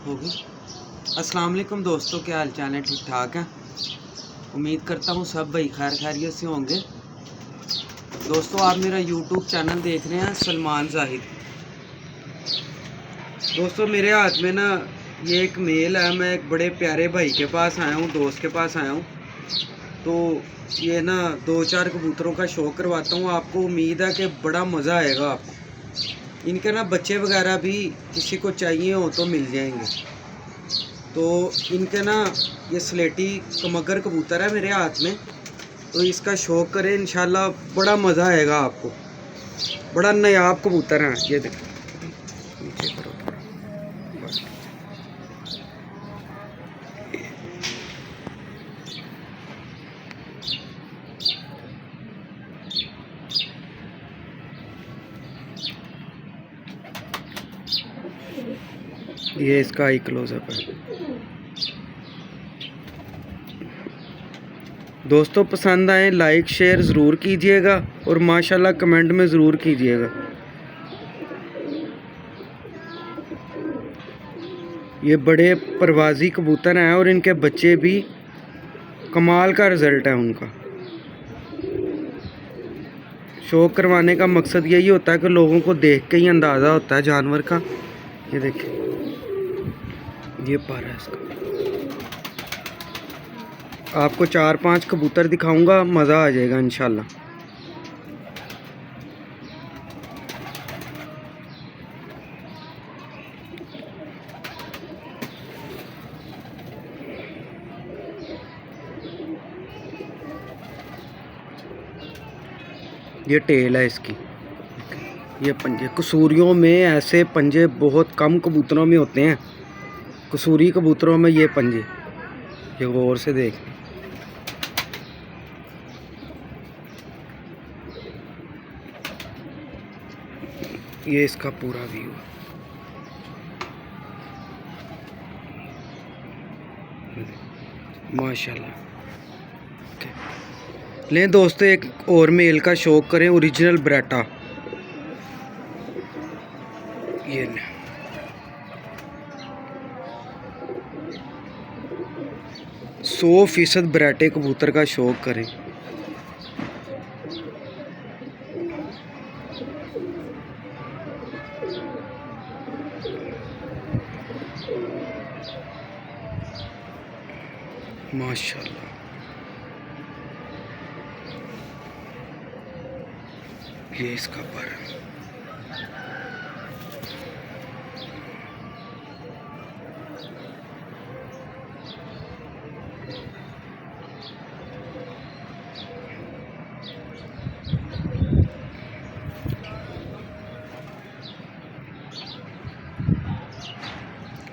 होगी। अस्सलाम वालेकुम दोस्तों, क्या हाल चाल है? ठीक ठाक है। उम्मीद करता हूँ सब भाई खैर खैरियत से होंगे। दोस्तों, आप मेरा यूट्यूब चैनल देख रहे हैं सलमान जाहिद। दोस्तों, मेरे हाथ में ना ये एक मेल है। मैं एक बड़े प्यारे भाई के पास आया हूँ, दोस्त के पास आया हूँ। तो ये ना 2-4 कबूतरों का शौक करवाता हूँ आपको। उम्मीद है कि बड़ा मज़ा आएगा आपको। इनके ना बच्चे वगैरह भी किसी को चाहिए हो तो मिल जाएंगे। तो इनके ना ये स्लेटी कमगर कबूतर है मेरे हाथ में, तो इसका शौक करें, इंशाल्लाह बड़ा मज़ा आएगा आपको। बड़ा नायाब कबूतर है ये देखो। नीचे करो बस। ये इसका आई क्लोजअप है। दोस्तों, पसंद आए लाइक शेयर ज़रूर कीजिएगा और माशाल्लाह कमेंट में ज़रूर कीजिएगा। ये बड़े परवाज़ी कबूतर हैं और इनके बच्चे भी कमाल का रिज़ल्ट है उनका। शौक करवाने का मकसद यही होता है कि लोगों को देख के ही अंदाज़ा होता है जानवर का। ये देखिए, ये पर है इसका। आपको 4-5 कबूतर दिखाऊंगा, मज़ा आ जाएगा इंशाल्लाह। ये टेल है इसकी। ये पंजे कसूरियों में, ऐसे पंजे बहुत कम कबूतरों में होते हैं। कसूरी कबूतरों में ये पंजे, ये गौर से देख। ये इसका पूरा व्यू है। माशाल्लाह। लें दोस्तों, एक और मेल का शौक करें, ओरिजिनल बराटा। ये 100% बराटे कबूतर का शौक करें। माशाल्लाह। ये इसका पर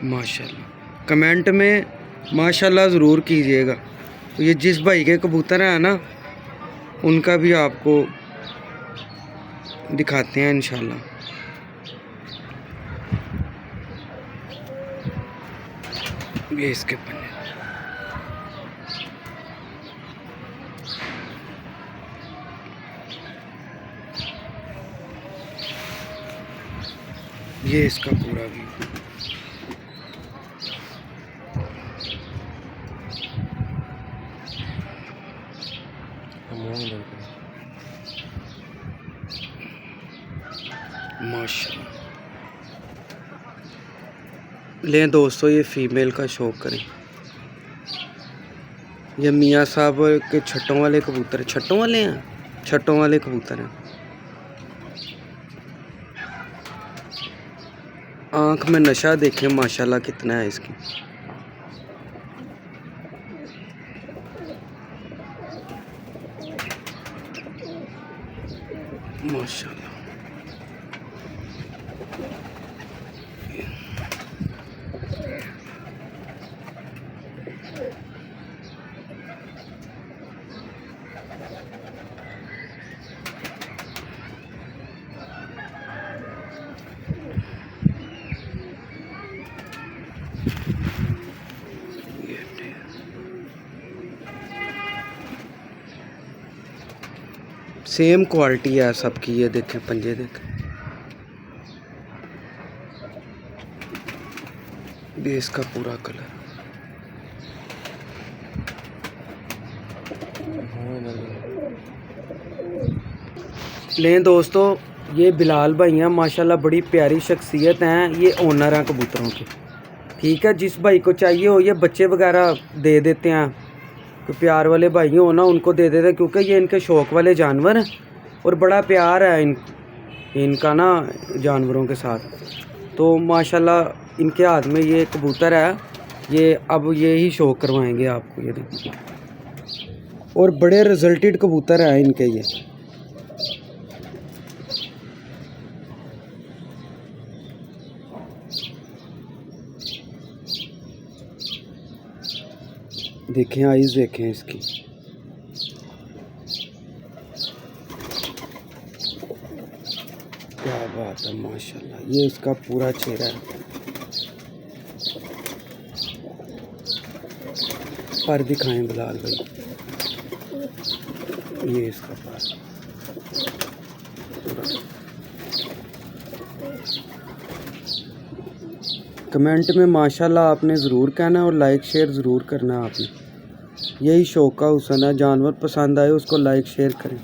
माशाल्लाह। कमेंट में माशाल्लाह ज़रूर कीजिएगा। तो ये जिस भाई के कबूतर हैं ना, उनका भी आपको दिखाते हैं इंशाल्लाह। ये इसके पन्ने, ये इसका पूरा व्यू। माशाल्लाह। लें दोस्तों, ये फीमेल का शौक करें। ये मियाँ साहब के छट्टों वाले कबूतर, छट्टों वाले हैं, छट्टों वाले कबूतर हैं। आँख में नशा देखें माशाल्लाह कितना है इसकी। माशाल्लाह। सेम क्वालिटी है सबकी। ये देखें पंजे देखें। ये इसका पूरा कलर। लें दोस्तों, ये बिलाल भाई हैं माशाल्लाह, बड़ी प्यारी शख्सियत हैं, ये ओनर हैं कबूतरों के। ठीक है, जिस भाई को चाहिए हो ये बच्चे वगैरह दे देते हैं, तो प्यार वाले भाई हो ना उनको दे देते हैं, क्योंकि ये इनके शौक़ वाले जानवर हैं और बड़ा प्यार है इनका ना जानवरों के साथ। तो माशाल्लाह इनके हाथ में ये कबूतर है, ये अब ये ही शौक़ करवाएंगे आपको, ये देखिए। और बड़े रिजल्टेड कबूतर हैं इनके ये। देखें आइज़, देखें इसकी। क्या बात है माशाल्लाह, ये इसका पूरा चेहरा है। पर दिखाएं बिलाल भाई, ये इसका पर। कमेंट में माशाल्लाह आपने ज़रूर कहना और लाइक शेयर ज़रूर करना है आपने। यही शौक़ का हुसन है, जानवर पसंद आए उसको लाइक शेयर करें।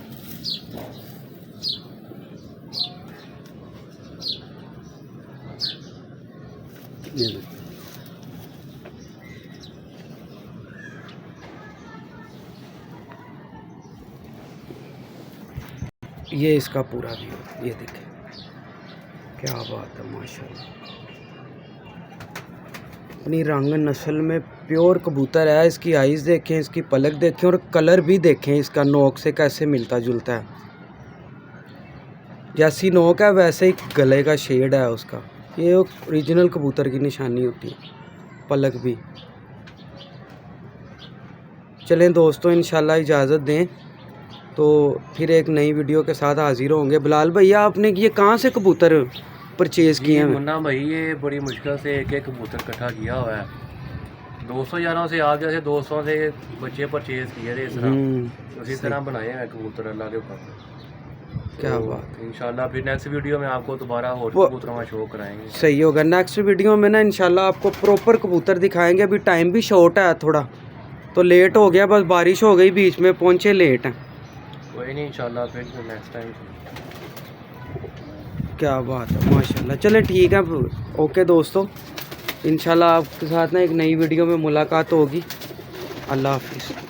ये इसका पूरा व्यू, ये देखें। क्या बात है माशाल्लाह, अपनी रंग नस्ल में प्योर कबूतर है। इसकी आइज़ देखें, इसकी पलक देखें और कलर भी देखें इसका, नोक से कैसे मिलता जुलता है। जैसी नोक है वैसे ही गले का शेड है उसका। ये ओरिजिनल कबूतर की निशानी होती है, पलक भी। चलें दोस्तों, इंशाल्लाह इजाज़त दें तो फिर एक नई वीडियो के साथ हाजिर होंगे। बिलाल भैया, आपने ये कहाँ से कबूतर परचेज़ किए हैं? मुन्ना भाई, ये बड़ी मुश्किल से एक कबूतर इकट्ठा किया हुआ है। 200 यारों से आप जैसे दोस्तों से बच्चे परचेज़ किए थे, इस तरह उसी तरह बनाए हैं कबूतर अल्लाह के ऊपर। क्या बात है। इंशाल्लाह फिर नेक्स्ट वीडियो में आपको दोबारा और कबूतरों का शो कराएंगे। सही होगा, नेक्स्ट वीडियो में ना इंशाल्लाह आपको प्रॉपर कबूतर दिखाएंगे। अभी टाइम भी शॉर्ट है थोड़ा, तो लेट हो गया, बस बारिश हो गई बीच में, पहुँचे लेट हैं। कोई नहीं, इंशाल्लाह फिर नेक्स्ट टाइम। क्या बात है माशाल्लाह। चले ठीक है, ओके दोस्तों, इंशाल्लाह आपके साथ ना एक नई वीडियो में मुलाकात होगी। अल्लाह हाफिज़।